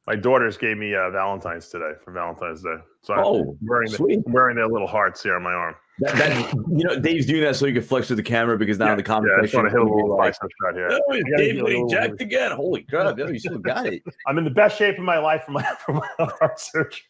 My daughters gave me Valentine's today for Valentine's Day. So I'm wearing their little hearts here on my arm. Dave's doing that so you can flex with the camera because now in the comment section, I hit a little bicep shot here. Oh, Dave's getting jacked again. Holy crap! You still got it. I'm in the best shape of my life from my heart surgery.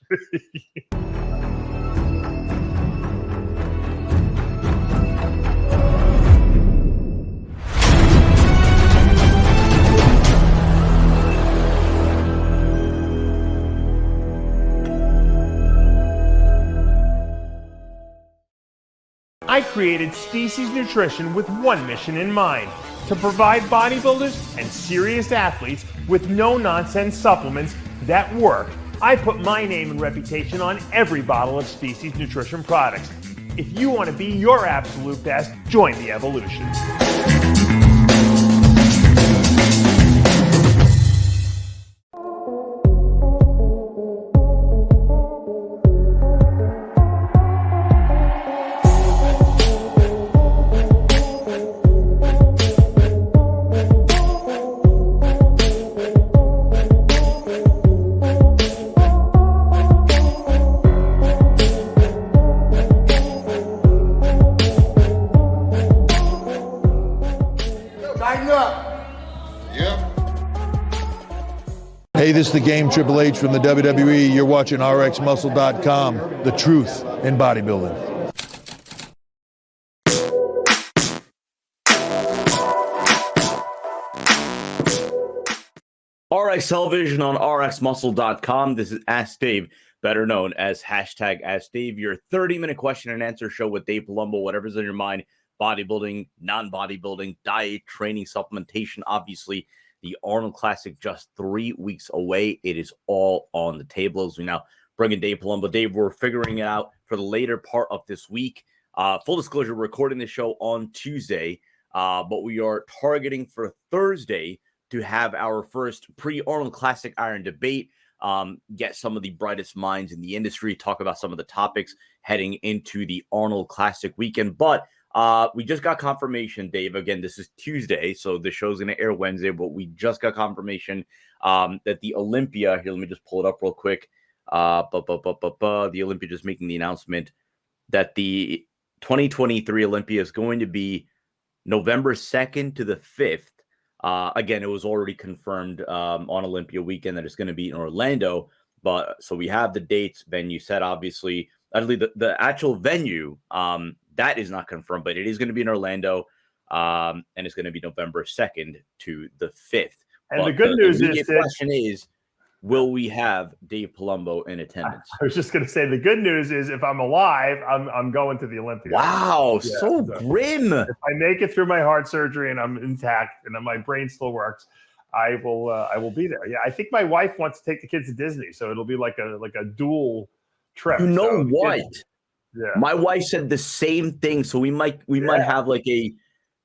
I created Species Nutrition with one mission in mind: to provide bodybuilders and serious athletes with no-nonsense supplements that work. I put my name and reputation on every bottle of Species Nutrition products. If you want to be your absolute best, join the evolution. Hey, this is the Game Triple H from the WWE. You're watching RxMuscle.com, the truth in bodybuilding. RX Television on RxMuscle.com. This is Ask Dave, better known as hashtag Ask Dave, your 30-minute question and answer show with Dave Palumbo, whatever's in your mind, bodybuilding, non-bodybuilding, diet, training, supplementation, obviously. The Arnold Classic just 3 weeks away. It is all on the table as we now bring in Dave Palumbo. Dave, we're figuring it out for the later part of this week. Full disclosure, we're recording the show on Tuesday, but we are targeting for Thursday to have our first pre-Arnold Classic Iron debate, get some of the brightest minds in the industry, talk about some of the topics heading into the Arnold Classic weekend. But we just got confirmation, Dave. Again, this is Tuesday, so the show's going to air Wednesday, but we just got confirmation that the Olympia, here, let me just pull it up real quick. The Olympia just making the announcement that the 2023 Olympia is going to be November 2nd to the 5th. Again, it was already confirmed on Olympia weekend that it's going to be in Orlando, but so we have the dates, venue set, obviously. Actually, the actual venue, that is not confirmed, but it is going to be in Orlando, and it's going to be November 2nd to the 5th. And the good news is, the question is, will we have Dave Palumbo in attendance? I was just going to say, the good news is, if I'm alive, I'm going to the Olympia. Wow, yeah, so grim. If I make it through my heart surgery and I'm intact and my brain still works, I will be there. Yeah, I think my wife wants to take the kids to Disney, so it'll be like a dual trip. You know what? Yeah. My wife said the same thing, so we might have like a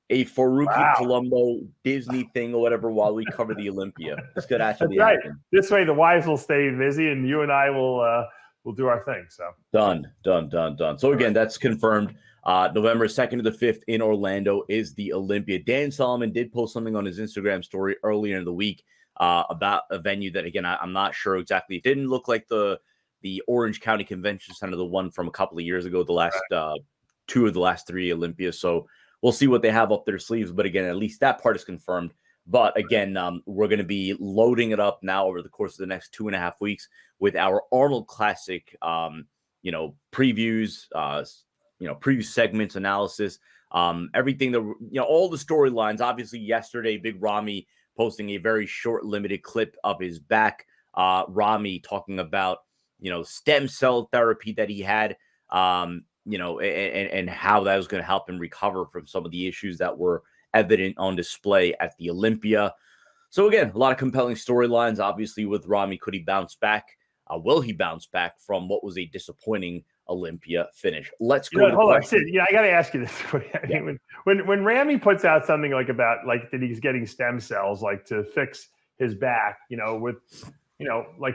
Faruqi Palumbo Disney thing or whatever while we cover the Olympia. This could actually happen. This way, the wives will stay busy, and you and I will do our thing. So done. So again, that's confirmed. November 2nd to the 5th in Orlando is the Olympia. Dan Solomon did post something on his Instagram story earlier in the week about a venue that, again, I'm not sure exactly. It didn't look like the Orange County Convention Center, the one from a couple of years ago, the last two of the last three Olympias. So we'll see what they have up their sleeves. But again, at least that part is confirmed. But again, we're going to be loading it up now over the course of the next 2.5 weeks with our Arnold Classic, previews, preview segments, analysis, everything that, all the storylines. Obviously, yesterday, Big Ramy posting a very short, limited clip of his back. Ramy talking about, stem cell therapy that he had, and how that was going to help him recover from some of the issues that were evident on display at the Olympia. So again, a lot of compelling storylines, obviously, with Ramy. Could he bounce back? Will he bounce back from what was a disappointing Olympia finish? Let's go. Hold on, Sid. I got to ask you this. I mean, when Ramy puts out something about that he's getting stem cells to fix his back, with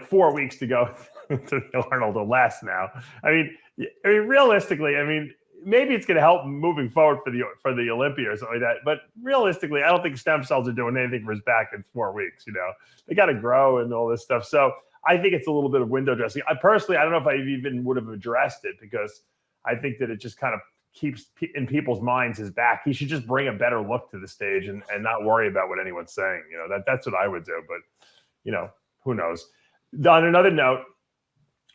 4 weeks to go to Arnold or less now. I mean, realistically, maybe it's going to help moving forward for the Olympia or something like that. But realistically, I don't think stem cells are doing anything for his back in 4 weeks. They got to grow and all this stuff. So I think it's a little bit of window dressing. I personally, I don't know if I even would have addressed it, because I think that it just kind of keeps in people's minds his back. He should just bring a better look to the stage and not worry about what anyone's saying. That's what I would do. But, who knows? On another note,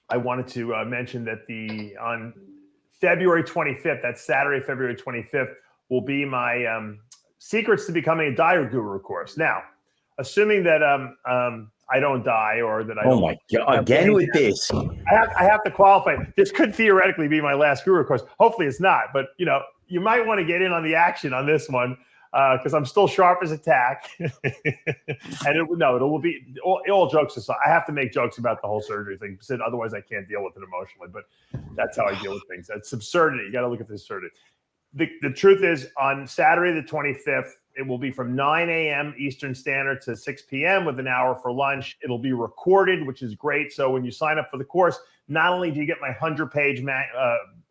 I wanted to mention that on February 25th, that's Saturday, February 25th, will be my Secrets to Becoming a Diet Guru course. Now, assuming that I don't die, or that I don't. Oh my God! Again with this, I have to qualify. This could theoretically be my last guru course. Hopefully, it's not. But you might want to get in on the action on this one, because I'm still sharp as a tack. And it will be all jokes aside. I have to make jokes about the whole surgery thing, otherwise I can't deal with it emotionally. But that's how I deal with things. That's absurdity. You got to look at the absurdity. The truth is, on Saturday the 25th, it will be from 9 a.m. Eastern Standard to 6 p.m. with an hour for lunch. It'll be recorded, which is great. So when you sign up for the course, not only do you get my 100-page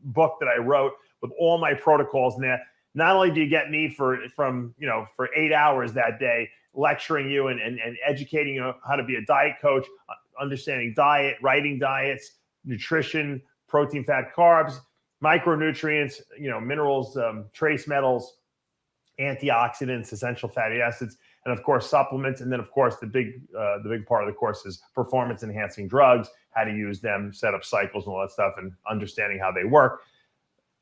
book that I wrote with all my protocols in there, not only do you get me for 8 hours that day, lecturing you and educating you how to be a diet coach, understanding diet, writing diets, nutrition, protein, fat, carbs, micronutrients, minerals, trace metals, antioxidants, essential fatty acids, and of course supplements. And then of course the big part of the course is performance enhancing drugs, how to use them, set up cycles and all that stuff, and understanding how they work.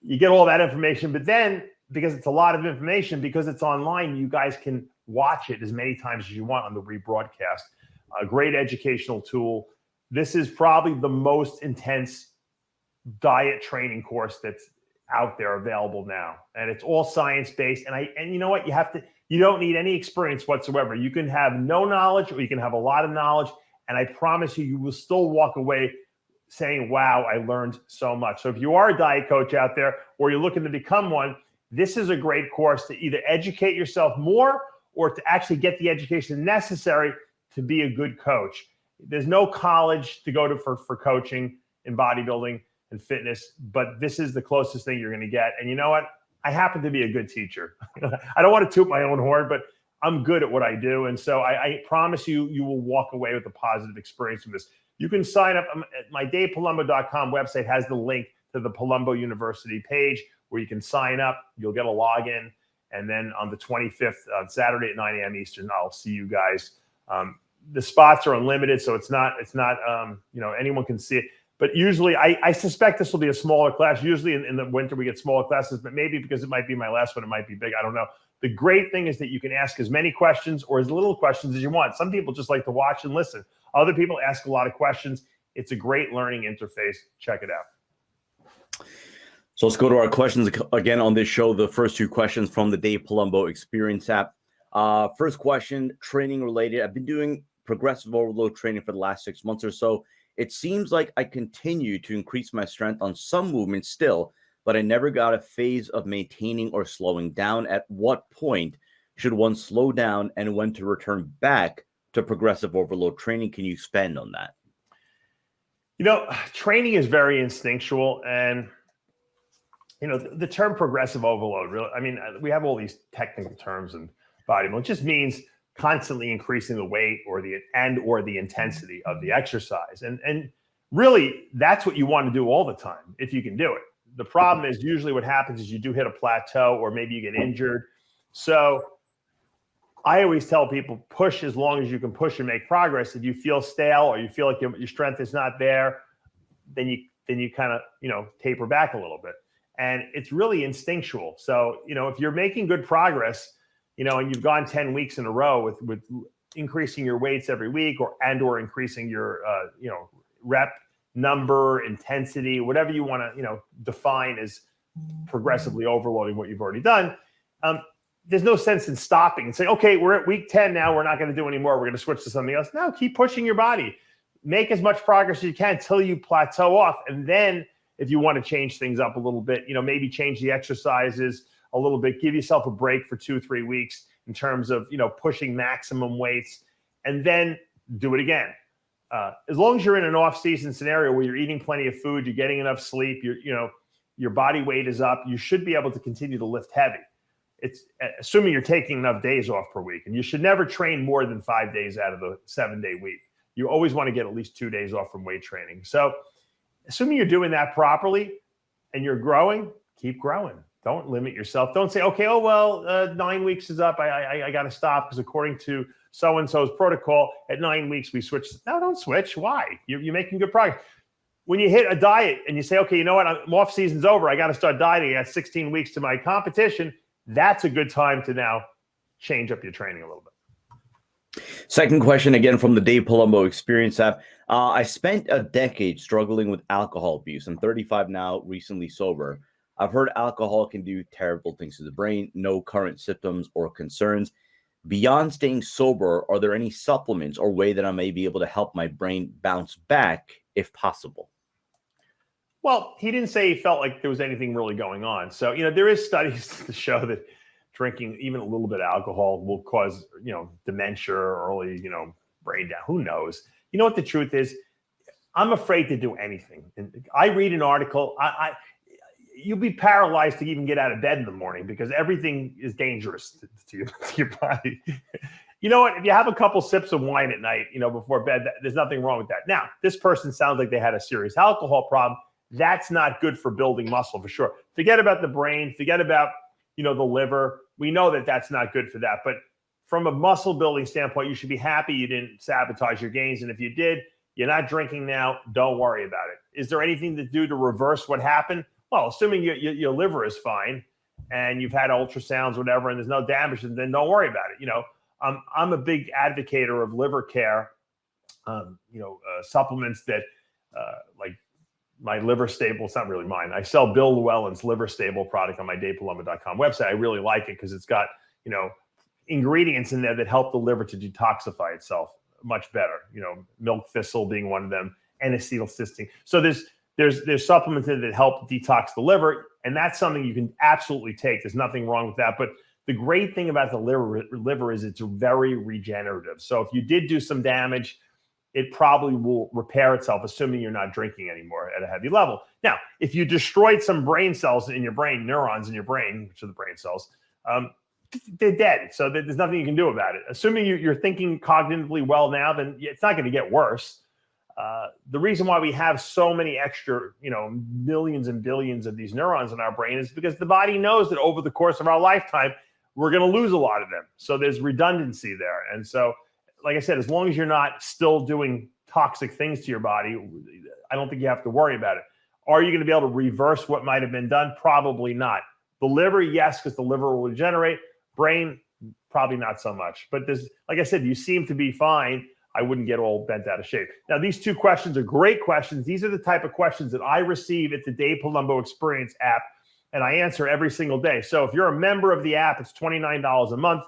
You get all that information, but then, because it's a lot of information, because it's online, you guys can watch it as many times as you want on the rebroadcast. A great educational tool. This is probably the most intense diet training course that's out there available now, and it's all science-based. And you know what? You don't need any experience whatsoever. You can have no knowledge, or you can have a lot of knowledge, and I promise you will still walk away saying, wow, I learned so much. So if you are a diet coach out there, or you're looking to become one, this is a great course to either educate yourself more, or to actually get the education necessary to be a good coach. There's no college to go to for coaching in bodybuilding and fitness, but this is the closest thing you're going to get. And you know what? I happen to be a good teacher. I don't want to toot my own horn, but I'm good at what I do. And so I promise you will walk away with a positive experience from this. You can sign up at my DavePalumbo.com website has the link to the Palumbo University page where you can sign up. You'll get a login. And then on the 25th, on Saturday at 9 a.m. Eastern, I'll see you guys. The spots are unlimited, so it's not anyone can see it. But usually, I suspect this will be a smaller class. Usually in the winter, we get smaller classes, but maybe because it might be my last one, it might be big. I don't know. The great thing is that you can ask as many questions or as little questions as you want. Some people just like to watch and listen. Other people ask a lot of questions. It's a great learning interface. Check it out. So let's go to our questions again on this show. The first two questions from the Dave Palumbo Experience app. First question, training related. I've been doing progressive overload training for the last 6 months or so. It seems like I continue to increase my strength on some movements still, but I never got a phase of maintaining or slowing down. At what point should one slow down and when to return back to progressive overload training? Can you expand on that? Training is very instinctual, and the term progressive overload, really, we have all these technical terms in bodybuilding. It just means constantly increasing the weight or the intensity of the exercise. And really, that's what you want to do all the time, if you can do it. The problem is usually what happens is you do hit a plateau, or maybe you get injured. So I always tell people, push as long as you can push and make progress. If you feel stale, or you feel like your strength is not there, then you kind of, taper back a little bit. And it's really instinctual. So, if you're making good progress, and you've gone 10 weeks in a row with increasing your weights every week, or increasing your, rep number, intensity, whatever you want to, define as progressively overloading what you've already done. There's no sense in stopping and saying, okay, we're at week 10 now, we're not going to do anymore, we're going to switch to something else. No, keep pushing your body. Make as much progress as you can until you plateau off. And then if you want to change things up a little bit, maybe change the exercises a little bit, give yourself a break for 2-3 weeks in terms of, pushing maximum weights, and then do it again. As long as you're in an off-season scenario where you're eating plenty of food, you're getting enough sleep, your body weight is up, you should be able to continue to lift heavy. It's assuming you're taking enough days off per week, and you should never train more than 5 days out of the 7-day week. you always want to get at least 2 days off from weight training. So assuming you're doing that properly and you're growing, keep growing. Don't limit yourself. Don't say, okay, 9 weeks is up. I got to stop because according to so-and-so's protocol, at 9 weeks we switch. No, don't switch. Why? You're making good progress. When you hit a diet and you say, okay, you know what? Off season's over. I got to start dieting. I got 16 weeks to my competition. That's a good time to now change up your training a little bit. Second question, again, from the Dave Palumbo Experience app. I spent a decade struggling with alcohol abuse. I'm 35 now, recently sober. I've heard alcohol can do terrible things to the brain. No current symptoms or concerns. Beyond staying sober, are there any supplements or way that I may be able to help my brain bounce back if possible? Well, he didn't say he felt like there was anything really going on. So, there is studies to show that drinking even a little bit of alcohol will cause, dementia or early, brain down. Who knows? You know what the truth is? I'm afraid to do anything. And I read an article. You'll be paralyzed to even get out of bed in the morning because everything is dangerous to your body. You know what? If you have a couple sips of wine at night, before bed, there's nothing wrong with that. Now, this person sounds like they had a serious alcohol problem. That's not good for building muscle for sure. Forget about the brain. Forget about, the liver. We know that that's not good for that. But from a muscle building standpoint, you should be happy you didn't sabotage your gains. And if you did, you're not drinking now. Don't worry about it. Is there anything to do to reverse what happened? Well, assuming your liver is fine and you've had ultrasounds, whatever, and there's no damage, then don't worry about it. I'm a big advocate of liver care, supplements that like my liver stable. It's not really mine. I sell Bill Llewellyn's liver stable product on my DavePalumbo.com website. I really like it because it's got, ingredients in there that help the liver to detoxify itself much better. Milk thistle being one of them, N-acetylcysteine. So there's supplements in it that help detox the liver, and that's something you can absolutely take. There's nothing wrong with that. But the great thing about the liver is it's very regenerative. So if you did do some damage, it probably will repair itself, assuming you're not drinking anymore at a heavy level. Now, if you destroyed some brain cells in your brain, neurons in your brain, which are the brain cells, they're dead. So there's nothing you can do about it. Assuming you're thinking cognitively well now, then it's not going to get worse. The reason why we have so many extra, millions and billions of these neurons in our brain is because the body knows that over the course of our lifetime, we're going to lose a lot of them. So there's redundancy there. And so, like I said, as long as you're not still doing toxic things to your body, I don't think you have to worry about it. Are you going to be able to reverse what might have been done? Probably not. The liver, yes, because the liver will regenerate. Brain, probably not so much. But there's, like I said, you seem to be fine. I wouldn't get all bent out of shape. Now, these two questions are great questions. These are the type of questions that I receive at the Dave Palumbo Experience app, and I answer every single day. So if you're a member of the app, it's $29 a month.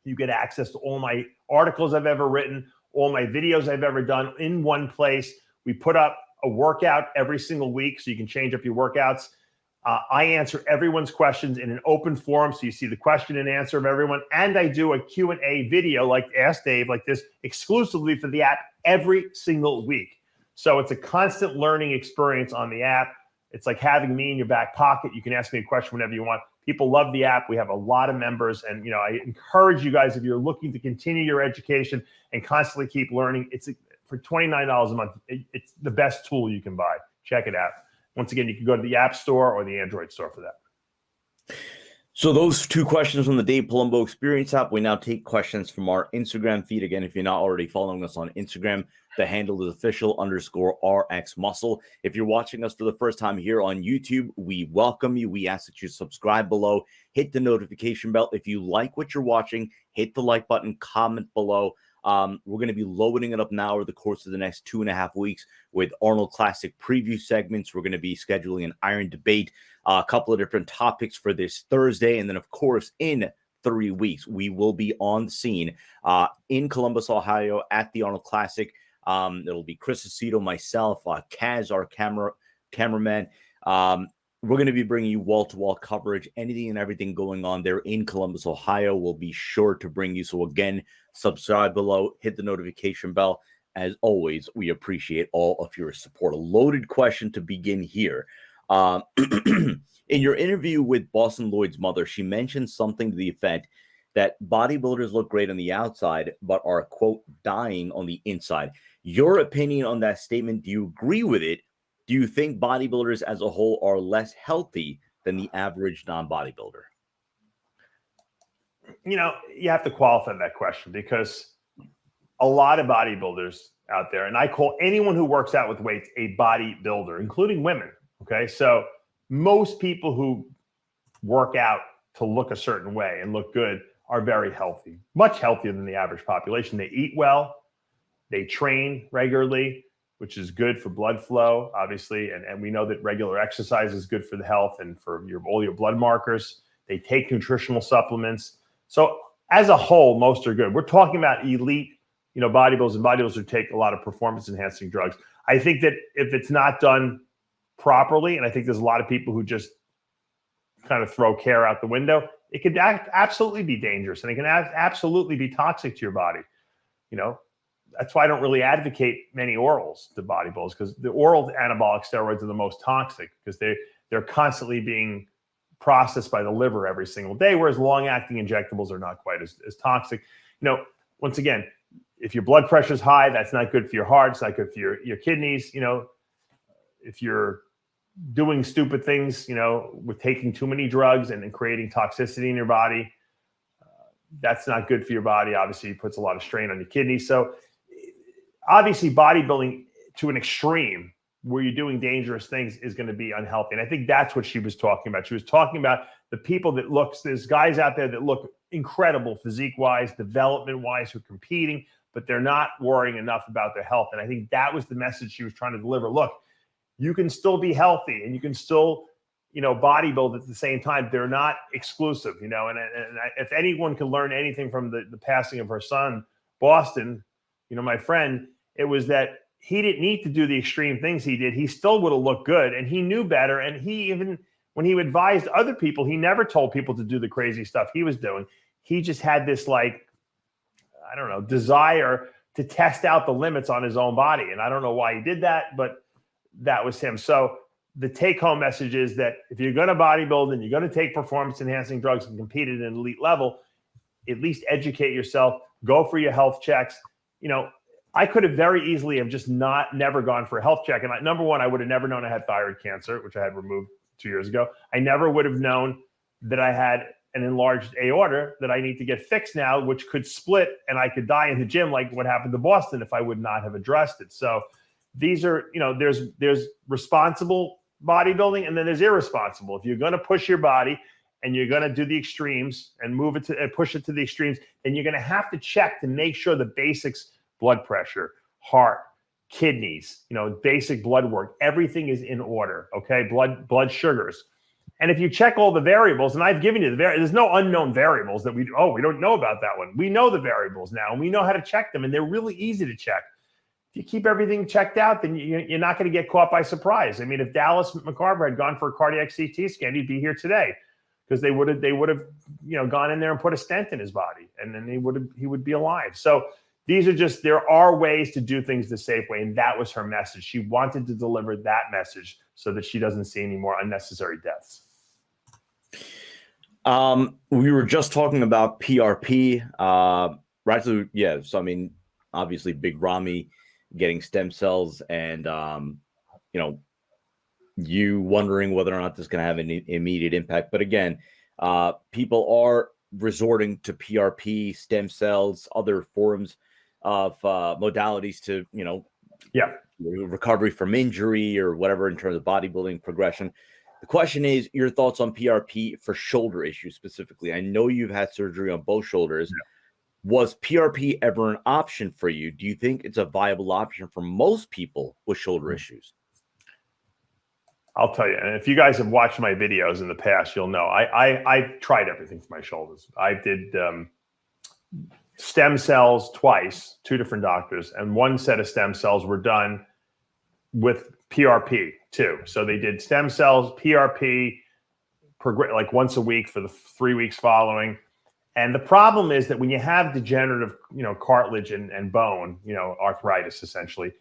You get access to all my articles I've ever written, all my videos I've ever done in one place. We put up a workout every single week so you can change up your workouts. I answer everyone's questions in an open forum, so you see the question and answer of everyone. And I do a Q&A video like Ask Dave, like this, exclusively for the app every single week. So it's a constant learning experience on the app. It's like having me in your back pocket. You can ask me a question whenever you want. People love the app. We have a lot of members. And, I encourage you guys, if you're looking to continue your education and constantly keep learning, for $29 a month, it's the best tool you can buy. Check it out. Once again, you can go to the App Store or the Android store for that. So those two questions from the Dave Palumbo Experience app. We now take questions from our Instagram feed. Again, if you're not already following us on Instagram, the handle is official_RxMuscle. If you're watching us for the first time here on YouTube, we welcome you. We ask that you subscribe below, hit the notification bell. If you like what you're watching, hit the like button, comment below. We're going to be loading it up now over the course of the next 2.5 weeks with Arnold Classic preview segments. We're going to be scheduling an iron debate, a couple of different topics for this Thursday. And then, of course, in 3 weeks, we will be on the scene in Columbus, Ohio at the Arnold Classic. It'll be Chris Aceto, myself, Kaz, our cameraman. We're going to be bringing you wall-to-wall coverage, anything and everything going on there in Columbus, Ohio. We'll be sure to bring you. So again, subscribe below, hit the notification bell. As always, we appreciate all of your support. A loaded question to begin here. In your interview with Bostin Loyd's mother, she mentioned something to the effect that bodybuilders look great on the outside, but are, quote, dying on the inside. Your opinion on that statement, do you agree with it? Do you think bodybuilders as a whole are less healthy than the average non-bodybuilder? You know, you have to qualify that question, because a lot of bodybuilders out there, and I call anyone who works out with weights a bodybuilder, including women. Okay. So most people who work out to look a certain way and look good are very healthy, much healthier than the average population. They eat well, they train regularly, which is good for blood flow, obviously. And we know that regular exercise is good for the health and for all your blood markers. They take nutritional supplements. So as a whole, most are good. We're talking about elite, bodybuilders and bodybuilders who take a lot of performance enhancing drugs. I think that if it's not done properly, and I think there's a lot of people who just kind of throw care out the window, it could absolutely be dangerous, and it can absolutely be toxic to your body. That's why I don't really advocate many orals to bodybuilders, because the oral anabolic steroids are the most toxic, because they're constantly being processed by the liver every single day, whereas long-acting injectables are not quite as toxic. Once again, if your blood pressure is high, that's not good for your heart. It's not good for your kidneys. If you're doing stupid things, with taking too many drugs and creating toxicity in your body, that's not good for your body. Obviously, it puts a lot of strain on your kidneys. So obviously, bodybuilding to an extreme where you're doing dangerous things is going to be unhealthy. And I think that's what she was talking about. She was talking about the people that there's guys out there that look incredible physique-wise, development-wise, who are competing, but they're not worrying enough about their health. And I think that was the message she was trying to deliver. Look, you can still be healthy and you can still, bodybuild at the same time. They're not exclusive, and if anyone can learn anything from the passing of her son, Bostin, my friend, it was that he didn't need to do the extreme things he did. He still would have looked good, and he knew better. And he, even when he advised other people, he never told people to do the crazy stuff he was doing. He just had this, desire to test out the limits on his own body. And I don't know why he did that, but that was him. So the take-home message is that if you're going to bodybuild and you're going to take performance-enhancing drugs and compete at an elite level, at least educate yourself. Go for your health checks. I could have very easily have just never gone for a health check. And number one, I would have never known I had thyroid cancer, which I had removed 2 years ago. I never would have known that I had an enlarged aorta that I need to get fixed now, which could split and I could die in the gym, like what happened to Bostin, if I would not have addressed it. So these are, there's responsible bodybuilding, and then there's irresponsible. If you're going to push your body and you're going to do the extremes and move it to and push it to the extremes, then you're going to have to check to make sure the basics, blood pressure, heart, kidneys, basic blood work, everything is in order. Okay. Blood sugars. And if you check all the variables, and I've given you there's no unknown variables that we don't know about that one. We know the variables now, and we know how to check them, and they're really easy to check. If you keep everything checked out, then you're not going to get caught by surprise. I mean, if Dallas McCarver had gone for a cardiac CT scan, he'd be here today, because they would have gone in there and put a stent in his body, and then he would be alive. So there are ways to do things the safe way, and that was her message. She wanted to deliver that message so that she doesn't see any more unnecessary deaths. We were just talking about PRP, right? So, yeah. So, I mean, obviously Big Ramy getting stem cells, and, you wondering whether or not this is going to have an immediate impact. But again, people are resorting to PRP, stem cells, other forms of modalities to, recovery from injury or whatever in terms of bodybuilding progression. The question is your thoughts on PRP for shoulder issues specifically. I know you've had surgery on both shoulders. Yeah. Was PRP ever an option for you? Do you think it's a viable option for most people with shoulder issues? I'll tell you, and if you guys have watched my videos in the past, you'll know I tried everything for my shoulders. I did stem cells twice, 2 different doctors, and one set of stem cells were done with PRP too. So they did stem cells, PRP, like once a week for the 3 weeks following. And the problem is that when you have degenerative, cartilage and bone, arthritis essentially,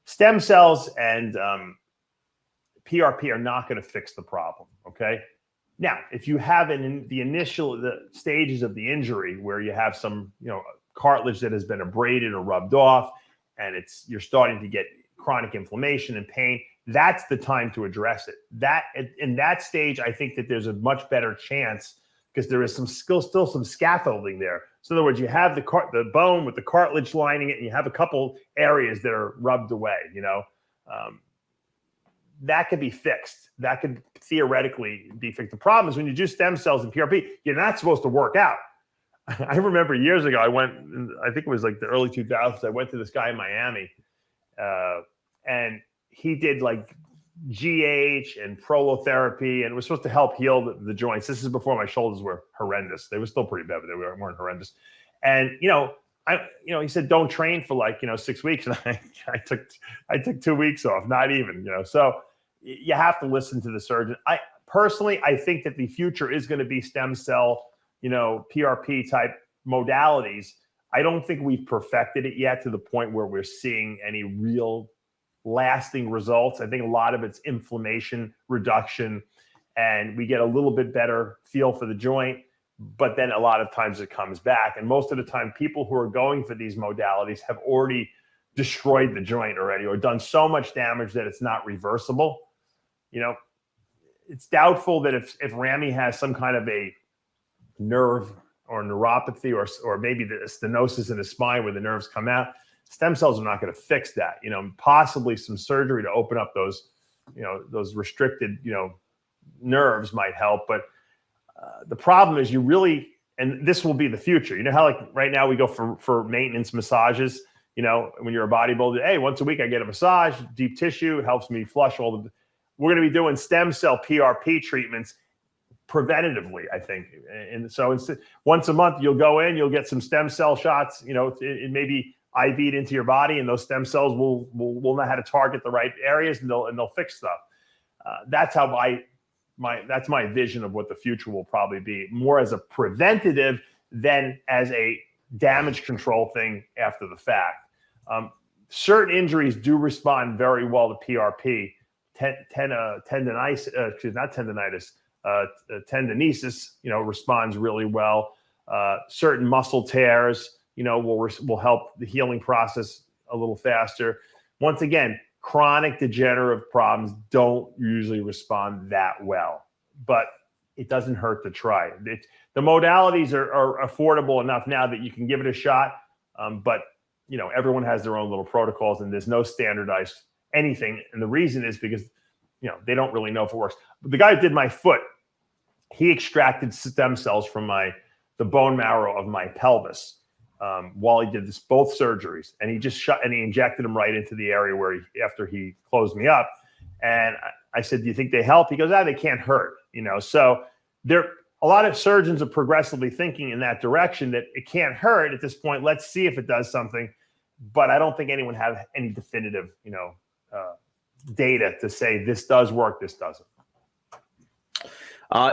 stem cells and PRP are not going to fix the problem. Okay. Now, if you have the stages of the injury where you have some, cartilage that has been abraded or rubbed off, and you're starting to get chronic inflammation and pain, that's the time to address it. In that stage, I think that there's a much better chance because there is still some scaffolding there. So in other words, you have the bone with the cartilage lining it, and you have a couple areas that are rubbed away. That could be fixed. That could theoretically be fixed. The problem is when you do stem cells and PRP, you're not supposed to work out. I remember years ago, I think it was like the early 2000s, I went to this guy in Miami, and he did like GH and prolotherapy, and it was supposed to help heal the joints. This is before my shoulders were horrendous. They were still pretty bad, but they weren't horrendous. And, he said, don't train for 6 weeks. And I took 2 weeks off, not even, so you have to listen to the surgeon. I think that the future is going to be stem cell, PRP type modalities. I don't think we've perfected it yet to the point where we're seeing any real lasting results. I think a lot of it's inflammation reduction, and we get a little bit better feel for the joint, but then a lot of times it comes back. And most of the time, people who are going for these modalities have already destroyed the joint already or done so much damage that it's not reversible. It's doubtful that if Ramy has some kind of a nerve or neuropathy or maybe the stenosis in his spine where the nerves come out, stem cells are not going to fix that. Possibly some surgery to open up those restricted, nerves might help. But the problem is and this will be the future. How like right now we go for maintenance massages, when you're a bodybuilder, hey, once a week I get a massage, deep tissue, it helps me flush we're going to be doing stem cell PRP treatments preventatively, I think. And so once a month you'll go in, you'll get some stem cell shots, it may be IV'd into your body, and those stem cells will know how to target the right areas, and they'll fix stuff. That's how that's my vision of what the future will probably be, more as a preventative than as a damage control thing after the fact. Certain injuries do respond very well to PRP. Tendonitis, tendonesis, responds really well. Certain muscle tears, will help the healing process a little faster. Once again, chronic degenerative problems don't usually respond that well, but it doesn't hurt to try. The modalities are affordable enough now that you can give it a shot, but everyone has their own little protocols, and there's no standardized anything. And the reason is because they don't really know if it works. But the guy who did my foot, he extracted stem cells from the bone marrow of my pelvis while he did both surgeries, and he just he injected them right into the area where after he closed me up. And I said, do you think they help? He goes, they can't hurt. So a lot of surgeons are progressively thinking in that direction, that it can't hurt at this point. Let's see if it does something. But I don't think anyone has any definitive, data to say this does work, this doesn't.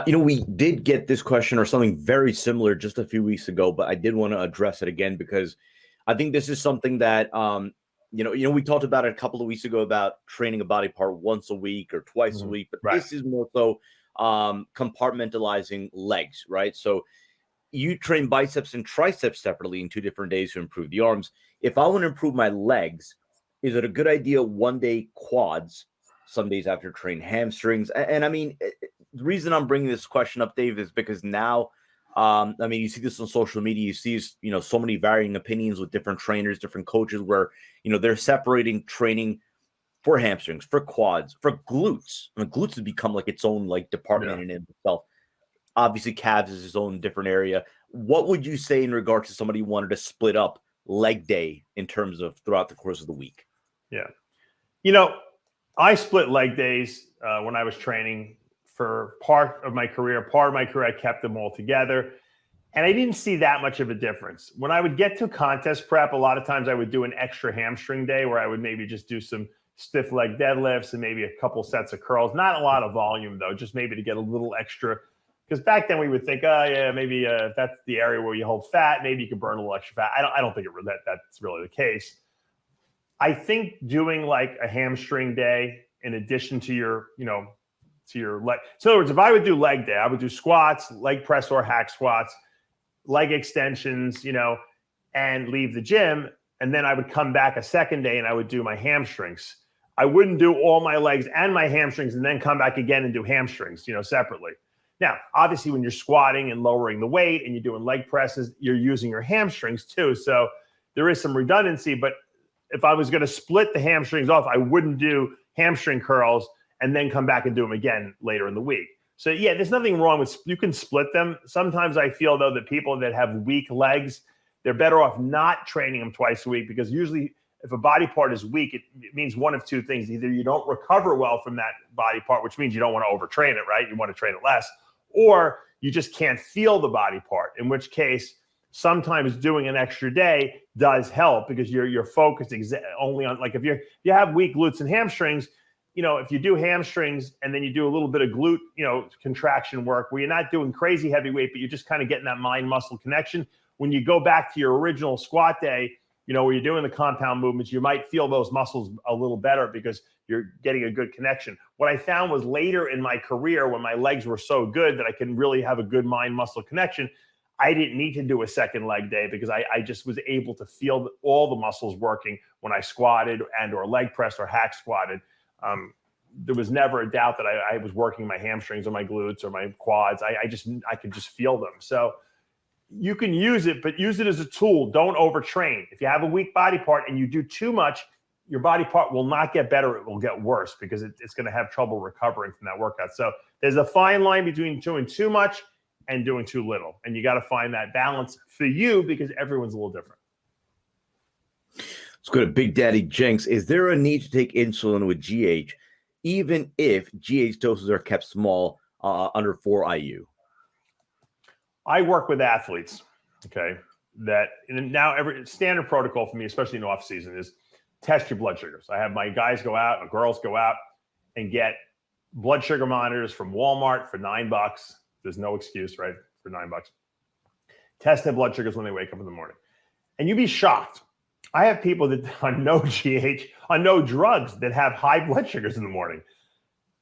We did get this question or something very similar just a few weeks ago, but I did want to address it again because I think this is something that, we talked about it a couple of weeks ago about training a body part once a week or twice a week, but This is more so compartmentalizing legs, right? So you train biceps and triceps separately in 2 different days to improve the arms. If I want to improve my legs, is it a good idea one day quads, some days after train hamstrings? And I mean, the reason I'm bringing this question up, Dave, is because now, you see this on social media. You see, so many varying opinions with different trainers, different coaches, where, they're separating training for hamstrings, for quads, for glutes. Glutes has become like its own department in itself. Obviously, calves is its own different area. What would you say in regards to somebody who wanted to split up leg day in terms of throughout the course of the week? Yeah. I split leg days when I was training for part of my career. Part of my career, I kept them all together. And I didn't see that much of a difference. When I would get to contest prep, a lot of times I would do an extra hamstring day where I would maybe just do some stiff leg deadlifts and maybe a couple sets of curls. Not a lot of volume, though, just maybe to get a little extra. Because back then we would think, maybe if that's the area where you hold fat, maybe you could burn a little extra fat. I don't think that's really the case. I think doing like a hamstring day in addition to your to your leg. So in other words, if I would do leg day, I would do squats, leg press or hack squats, leg extensions, and leave the gym. And then I would come back a second day and I would do my hamstrings. I wouldn't do all my legs and my hamstrings and then come back again and do hamstrings, separately. Now, obviously, when you're squatting and lowering the weight and you're doing leg presses, you're using your hamstrings too. So there is some redundancy, but if I was going to split the hamstrings off, I wouldn't do hamstring curls and then come back and do them again later in the week. So yeah, there's nothing wrong with, you can split them. Sometimes I feel though that people that have weak legs, they're better off not training them twice a week, because usually if a body part is weak, it means one of two things. Either you don't recover well from that body part, which means you don't want to overtrain it, right? You want to train it less, or you just can't feel the body part, in which case sometimes doing an extra day does help, because you're focused only on, like if you have weak glutes and hamstrings, if you do hamstrings and then you do a little bit of glute, contraction work where you're not doing crazy heavy weight, but you're just kind of getting that mind muscle connection. When you go back to your original squat day, where you're doing the compound movements, you might feel those muscles a little better because you're getting a good connection. What I found was later in my career, when my legs were so good that I can really have a good mind muscle connection, I didn't need to do a second leg day, because I just was able to feel all the muscles working when I squatted and or leg pressed or hack squatted. There was never a doubt that I was working my hamstrings or my glutes or my quads. I could just feel them. So you can use it, but use it as a tool. Don't overtrain. If you have a weak body part and you do too much, your body part will not get better. It will get worse, because it's going to have trouble recovering from that workout. So there's a fine line between doing too much and doing too little. And you got to find that balance for you, because everyone's a little different. Let's go to Big Daddy Jenks. Is there a need to take insulin with GH, even if GH doses are kept small, under 4 IU? I work with athletes, okay, that now every standard protocol for me, especially in off season, is test your blood sugars. I have my guys go out, my girls go out and get blood sugar monitors from Walmart for $9. There's no excuse, right? For $9. Test their blood sugars when they wake up in the morning. And you'd be shocked. I have people that on no GH, on no drugs, that have high blood sugars in the morning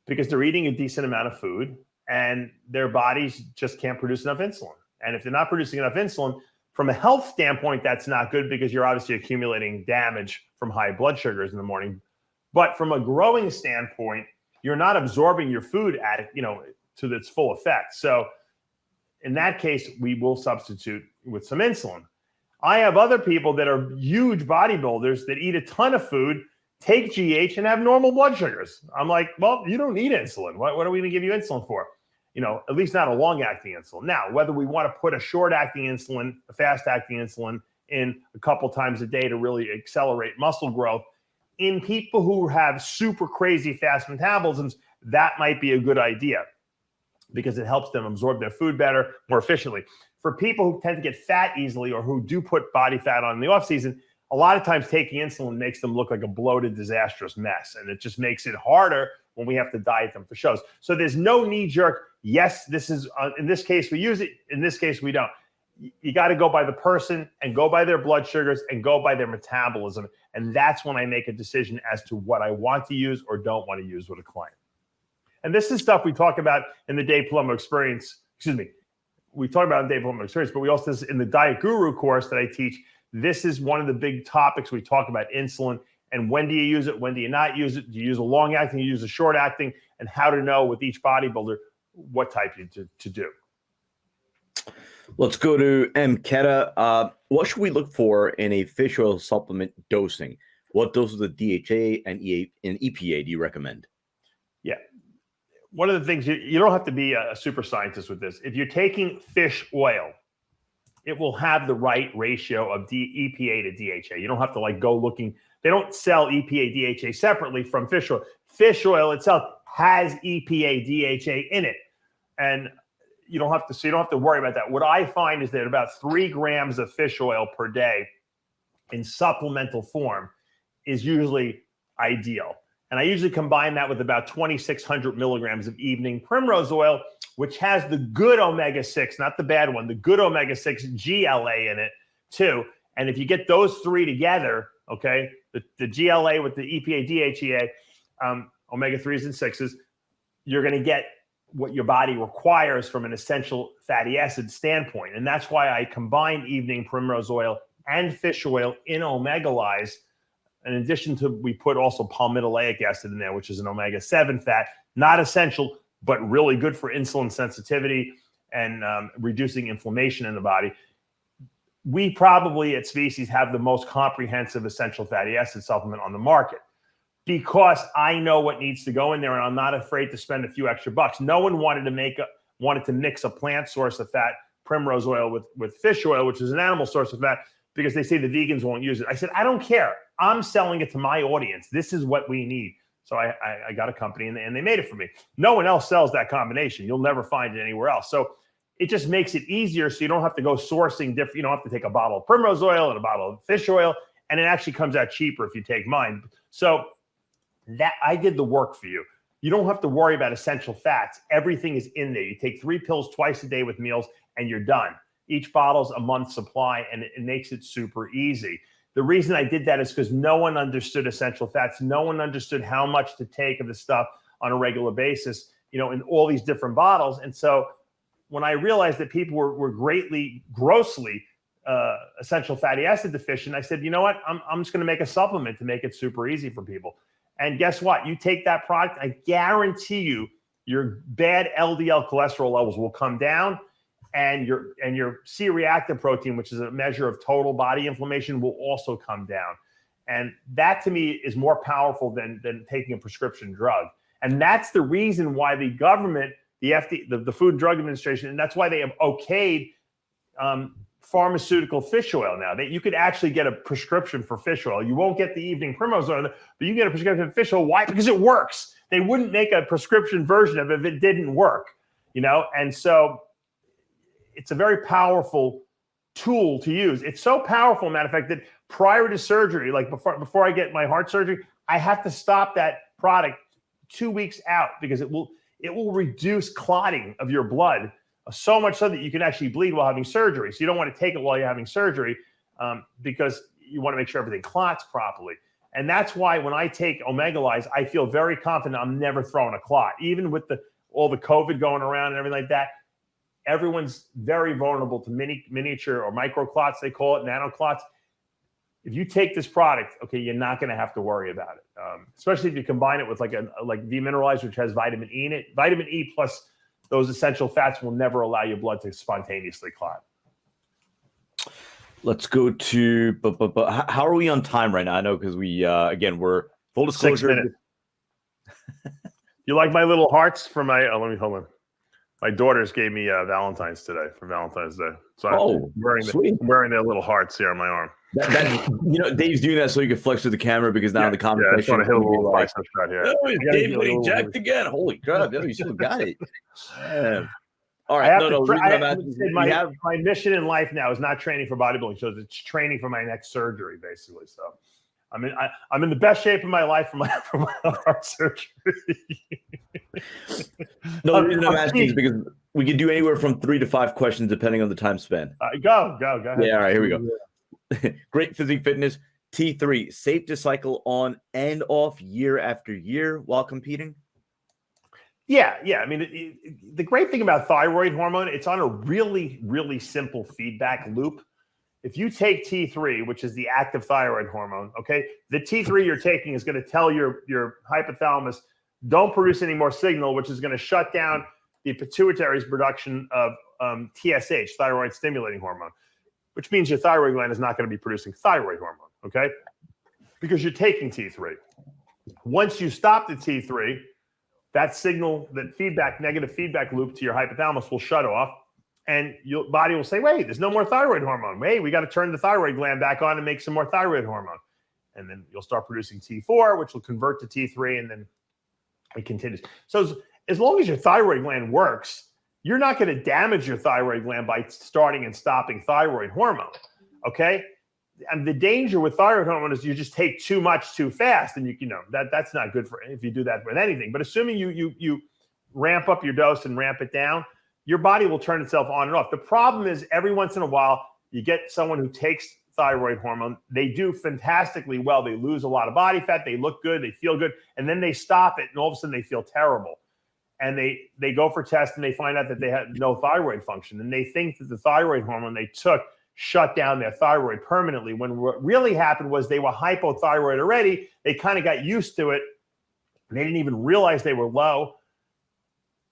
because they're eating a decent amount of food and their bodies just can't produce enough insulin. And if they're not producing enough insulin, from a health standpoint, that's not good, because you're obviously accumulating damage from high blood sugars in the morning. But from a growing standpoint, you're not absorbing your food at, to its full effect. So in that case, we will substitute with some insulin. I have other people that are huge bodybuilders that eat a ton of food, take GH, and have normal blood sugars. I'm like, well, you don't need insulin. What are we going to give you insulin for? At least not a long-acting insulin. Now, whether we want to put a short-acting insulin, a fast-acting insulin in a couple times a day to really accelerate muscle growth, in people who have super crazy fast metabolisms, that might be a good idea, because it helps them absorb their food better, more efficiently. For people who tend to get fat easily, or who do put body fat on in the off season, a lot of times taking insulin makes them look like a bloated, disastrous mess. And it just makes it harder when we have to diet them for shows. So there's no knee jerk. Yes, this is, in this case, we use it. In this case, we don't. You got to go by the person and go by their blood sugars and go by their metabolism. And that's when I make a decision as to what I want to use or don't want to use with a client. And this is stuff we talk about in the Dave Palumbo experience. We talk about in Dave Palumbo experience, but we also, in the Diet Guru course that I teach, this is one of the big topics. We talk about insulin and when do you use it? When do you not use it? Do you use a long acting? Do you use a short acting? And how to know with each bodybuilder what type to do. Let's go to M. Keta. What should we look for in a fish oil supplement dosing? What doses of DHA and EPA do you recommend? Yeah. One of the things, you don't have to be a super scientist with this. If you're taking fish oil, it will have the right ratio of EPA to DHA. You don't have to go looking. They don't sell EPA, DHA separately from fish oil. Fish oil itself has EPA, DHA in it. And you don't have to worry about that. What I find is that about 3 grams of fish oil per day in supplemental form is usually ideal. And I usually combine that with about 2,600 milligrams of evening primrose oil, which has the good omega-6, not the bad one, the good omega-6 GLA in it too. And if you get those 3 together, okay, the GLA with the EPA, DHEA, omega-3s and 6s, you're going to get what your body requires from an essential fatty acid standpoint. And that's why I combine evening primrose oil and fish oil in Omega-Lyze. In addition to, we put also palmitoleic acid in there, which is an omega-7 fat, not essential, but really good for insulin sensitivity and reducing inflammation in the body. We probably at Species have the most comprehensive essential fatty acid supplement on the market because I know what needs to go in there and I'm not afraid to spend a few extra bucks. No one wanted to mix a plant source of fat, primrose oil, with fish oil, which is an animal source of fat, because they say the vegans won't use it. I said, I don't care. I'm selling it to my audience. This is what we need. So I got a company and they made it for me. No one else sells that combination. You'll never find it anywhere else. So it just makes it easier so you don't have to go sourcing different. You don't have to take a bottle of primrose oil and a bottle of fish oil, and it actually comes out cheaper if you take mine. So that I did the work for you. You don't have to worry about essential fats. Everything is in there. You take 3 pills twice a day with meals and you're done. Each bottle's a month's supply and it makes it super easy. The reason I did that is because no one understood essential fats. No one understood how much to take of the stuff on a regular basis, in all these different bottles. And so when I realized that people were grossly essential fatty acid deficient, I said, you know what? I'm just going to make a supplement to make it super easy for people. And guess what? You take that product, I guarantee you, your bad LDL cholesterol levels will come down, and your C-reactive protein, which is a measure of total body inflammation, will also come down. And that to me is more powerful than taking a prescription drug. And that's the reason why the government, the FDA, the Food and Drug Administration, and that's why they have okayed pharmaceutical fish oil now. That you could actually get a prescription for fish oil. You won't get the evening primrose oil, but you get a prescription for fish oil. Why? Because it works. They wouldn't make a prescription version of it if it didn't work, And so it's a very powerful tool to use. It's so powerful, matter of fact, that prior to surgery, like before I get my heart surgery, I have to stop that product 2 weeks out because it will reduce clotting of your blood, so much so that you can actually bleed while having surgery. So you don't want to take it while you're having surgery because you want to make sure everything clots properly. And that's why when I take Omega-Lyze, I feel very confident I'm never throwing a clot. Even with all the COVID going around and everything like that, everyone's very vulnerable to miniature or micro clots, they call it, nano clots. If you take this product, okay, you're not going to have to worry about it, especially if you combine it with like V-Mineralize, which has vitamin E in it. Vitamin E plus those essential fats will never allow your blood to spontaneously clot. Let's go to, but how are we on time right now? I know because we, again, we're full disclosure. 6 minutes. You like my little hearts for my, hold on. My daughters gave me Valentine's today for Valentine's Day. So I'm wearing their little hearts here on my arm. Dave's doing that so you can flex with the camera because now the conversation. I just want to hit a little bicep shot here. Oh, Dave getting jacked again. Holy crap. You still got it. Man. All right. My mission in life now is not training for bodybuilding shows. It's training for my next surgery, basically. So I'm in the best shape of my life for my heart surgery. No, the reason I'm asking is because we could do anywhere from 3 to 5 questions depending on the time span. Go ahead. Yeah, all right, here we go. Great physique fitness. T3, safe to cycle on and off year after year while competing? Yeah. I mean, the great thing about thyroid hormone, it's on a really, really simple feedback loop. If you take T3, which is the active thyroid hormone, okay, the T3 you're taking is going to tell your hypothalamus, don't produce any more signal, which is going to shut down the pituitary's production of TSH, thyroid stimulating hormone, which means your thyroid gland is not going to be producing thyroid hormone, okay, because you're taking T3. Once you stop the T3, that signal, that negative feedback loop to your hypothalamus will shut off. And your body will say, wait, there's no more thyroid hormone. Hey, we got to turn the thyroid gland back on and make some more thyroid hormone. And then you'll start producing T4, which will convert to T3, and then it continues. So as long as your thyroid gland works, you're not going to damage your thyroid gland by starting and stopping thyroid hormone, okay? And the danger with thyroid hormone is you just take too much too fast, and that's not good for if you do that with anything. But assuming you ramp up your dose and ramp it down, your body will turn itself on and off. The problem is every once in a while, you get someone who takes thyroid hormone. They do fantastically well. They lose a lot of body fat. They look good. They feel good. And then they stop it. And all of a sudden they feel terrible. and they go for tests and they find out that they had no thyroid function, and they think that the thyroid hormone they took shut down their thyroid permanently, when what really happened was they were hypothyroid already. They kind of got used to it. They didn't even realize they were low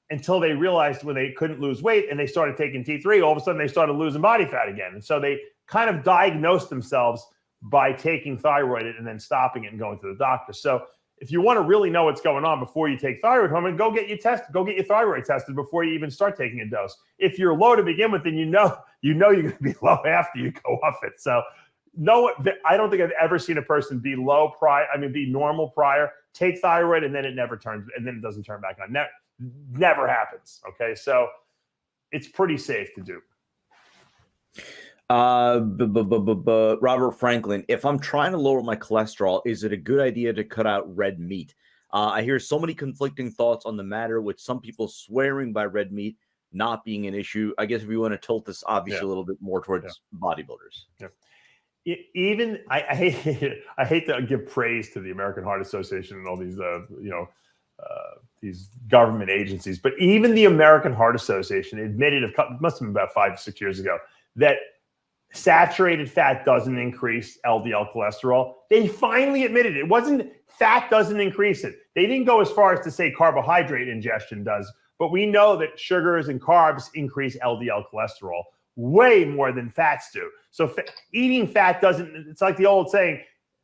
until they realized when they couldn't lose weight and they started taking T3, all of a sudden they started losing body fat again. And so they kind of diagnosed themselves by taking thyroid and then stopping it and going to the doctor. So if you want to really know what's going on before you take thyroid hormone, go get your thyroid tested before you even start taking a dose. If you're low to begin with, then you know you're going to be low after you go off it. So I don't think I've ever seen a person be low prior, be normal prior, take thyroid, and then it doesn't turn back on. Never happens. Okay. So it's pretty safe to do. Robert Franklin, if I'm trying to lower my cholesterol, is it a good idea to cut out red meat? I hear so many conflicting thoughts on the matter, with some people swearing by red meat not being an issue. I guess if you want to tilt this obviously a little bit more towards bodybuilders. Yeah. Even I hate to give praise to the American Heart Association and all these these government agencies, but even the American Heart Association admitted, it must have been about 5 to 6 years ago, that saturated fat doesn't increase LDL cholesterol. They finally admitted it. It wasn't fat doesn't increase it. They didn't go as far as to say carbohydrate ingestion does, but we know that sugars and carbs increase LDL cholesterol way more than fats do. So eating fat doesn't, it's like the old saying,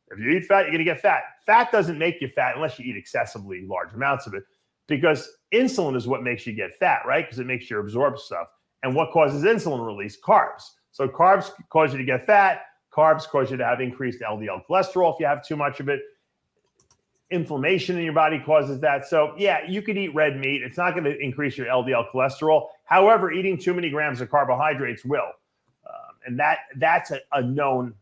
if you eat fat, you're going to get fat. Fat doesn't make you fat unless you eat excessively large amounts of it, because insulin is what makes you get fat, right? Because it makes you absorb stuff. And what causes insulin release? Carbs. So carbs cause you to get fat. Carbs cause you to have increased LDL cholesterol if you have too much of it. Inflammation in your body causes that. So yeah, you could eat red meat. It's not going to increase your LDL cholesterol. However, eating too many grams of carbohydrates will. And that's a known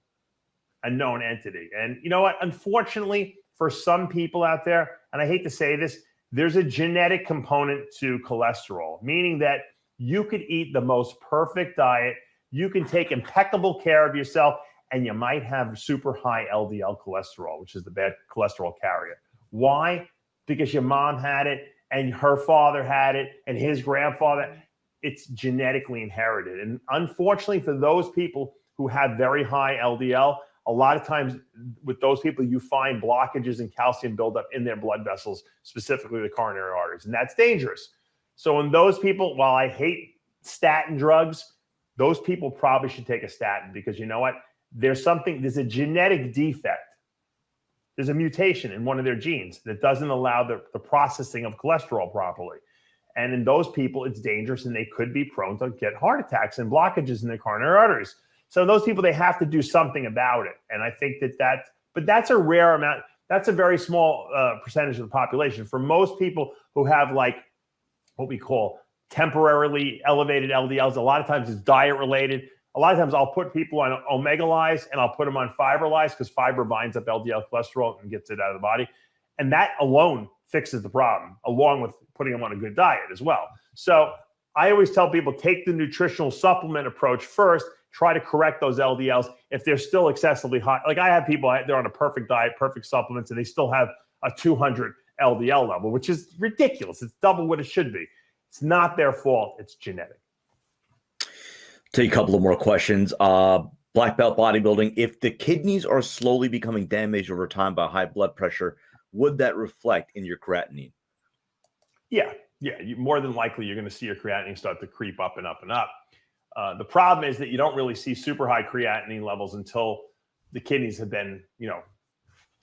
entity. And you know what? Unfortunately, for some people out there, and I hate to say this, there's a genetic component to cholesterol, meaning that you could eat the most perfect diet, you can take impeccable care of yourself, and you might have super high LDL cholesterol, which is the bad cholesterol carrier. Why? Because your mom had it, and her father had it, and his grandfather. It's genetically inherited. And unfortunately, for those people who have very high LDL, a lot of times with those people, you find blockages and calcium buildup in their blood vessels, specifically the coronary arteries, and that's dangerous. So in those people, while I hate statin drugs, those people probably should take a statin, because you know what? There's a genetic defect. There's a mutation in one of their genes that doesn't allow the processing of cholesterol properly. And in those people, it's dangerous, and they could be prone to get heart attacks and blockages in their coronary arteries. So those people, they have to do something about it. And I think but that's a rare amount. That's a very small percentage of the population. For most people who have like what we call temporarily elevated LDLs, a lot of times it's diet related. A lot of times I'll put people on Omega-Lyze and I'll put them on Fiber-Lyze, because fiber binds up LDL cholesterol and gets it out of the body. And that alone fixes the problem, along with putting them on a good diet as well. So I always tell people, take the nutritional supplement approach first, try to correct those LDLs if they're still excessively high. Like I have people, they're on a perfect diet, perfect supplements, and they still have a 200 LDL level, which is ridiculous. It's double what it should be. It's not their fault. It's genetic. Take a couple of more questions. Black belt bodybuilding. If the kidneys are slowly becoming damaged over time by high blood pressure, would that reflect in your creatinine? Yeah. More than likely, you're going to see your creatinine start to creep up and up and up. The problem is that you don't really see super high creatinine levels until the kidneys have been,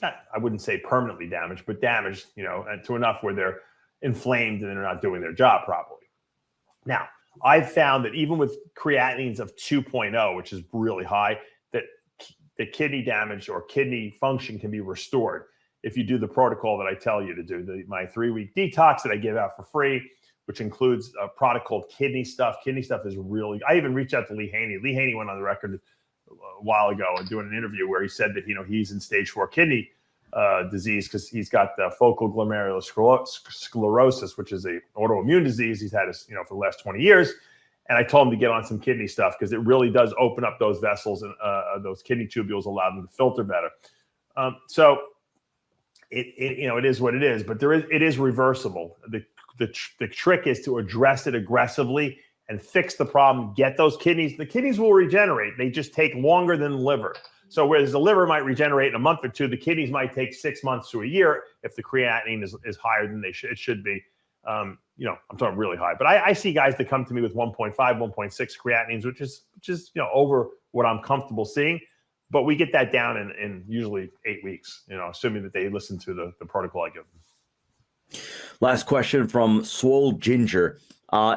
I wouldn't say permanently damaged, but damaged, and to enough where they're inflamed and they're not doing their job properly. Now, I've found that even with creatinines of 2.0, which is really high, that the kidney damage or kidney function can be restored if you do the protocol that I tell you to do, my 3-week detox that I give out for free, which includes a product called Kidney Stuff. Kidney Stuff is really, I even reached out to Lee Haney. Lee Haney went on the record a while ago and doing an interview where he said that, he's in stage 4 kidney disease because he's got focal glomerulosclerosis, which is a autoimmune disease. He's had it, for the last 20 years. And I told him to get on some kidney stuff because it really does open up those vessels and those kidney tubules, allow them to filter better. So it is what it is, but it is reversible. The the trick is to address it aggressively and fix the problem, get those kidneys. The kidneys will regenerate. They just take longer than the liver. So whereas the liver might regenerate in a month or two, the kidneys might take 6 months to a year if the creatinine is higher than it should be. I'm talking really high. But I see guys that come to me with 1.5, 1.6 creatinines, which is over what I'm comfortable seeing. But we get that down in usually 8 weeks, assuming that they listen to the protocol I give them. Last question from Swole Ginger.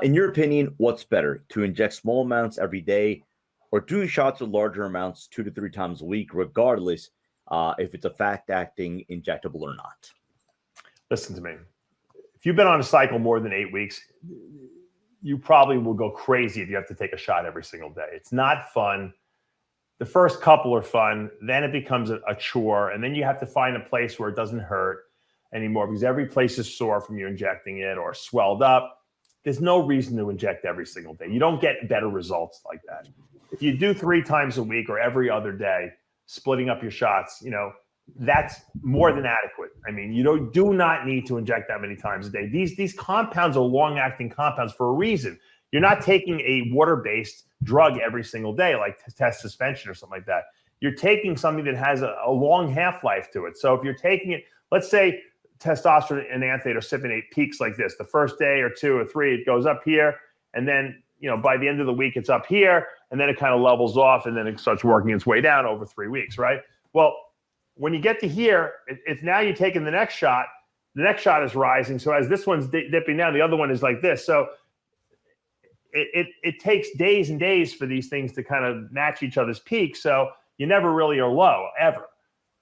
In your opinion, what's better, to inject small amounts every day or doing shots of larger amounts 2 to 3 times a week, regardless if it's a fast-acting injectable or not? Listen to me. If you've been on a cycle more than 8 weeks, you probably will go crazy if you have to take a shot every single day. It's not fun. The first couple are fun. Then it becomes a chore. And then you have to find a place where it doesn't hurt anymore because every place is sore from you injecting it or swelled up. There's no reason to inject every single day. You don't get better results like that. If you do 3 times a week or every other day, splitting up your shots, that's more than adequate. I mean, you do not need to inject that many times a day. These compounds are long-acting compounds for a reason. You're not taking a water-based drug every single day, like test suspension or something like that. You're taking something that has a long half-life to it. So if you're taking it, let's say testosterone and anthate are sipping peaks like this. The first day or 2 or 3, it goes up here. And then, by the end of the week, it's up here. And then it kind of levels off. And then it starts working its way down over 3 weeks, right? Well, when you get to here, if now you're taking the next shot is rising. So as this one's dipping down, the other one is like this. So it takes days and days for these things to kind of match each other's peaks. So you never really are low, ever.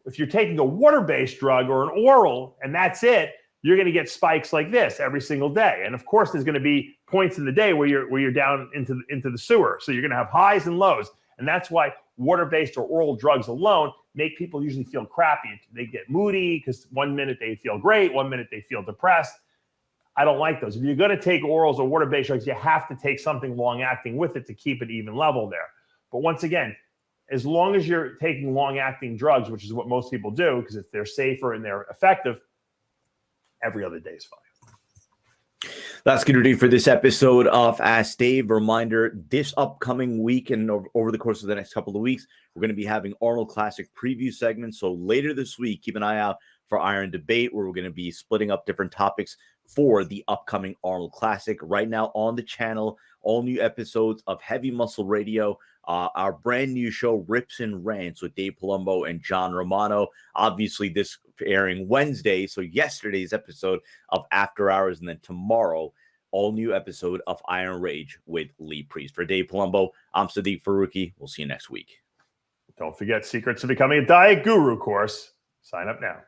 If you're taking a water-based drug or an oral and that's it, you're going to get spikes like this every single day. And of course, there's going to be points in the day where you're down into the sewer. So you're going to have highs and lows. And that's why water-based or oral drugs alone make people usually feel crappy. They get moody because 1 minute they feel great, 1 minute they feel depressed. I don't like those. If you're going to take orals or water-based drugs, you have to take something long-acting with it to keep it even level there. But once again, as long as you're taking long-acting drugs, which is what most people do, because if they're safer and they're effective, every other day is fine. That's going to do it for this episode of Ask Dave. Reminder, this upcoming week and over the course of the next couple of weeks, we're going to be having Arnold Classic preview segments. So later this week, keep an eye out for Iron Debate, where we're going to be splitting up different topics for the upcoming Arnold Classic. Right now on the channel, all new episodes of Heavy Muscle Radio, our brand new show, Rips and Rants with Dave Palumbo and John Romano. Obviously, this airing Wednesday, so yesterday's episode of After Hours, and then tomorrow, all new episode of Iron Rage with Lee Priest. For Dave Palumbo, I'm Sadiq Faruqi. We'll see you next week. Don't forget Secrets of Becoming a Diet Guru course. Sign up now.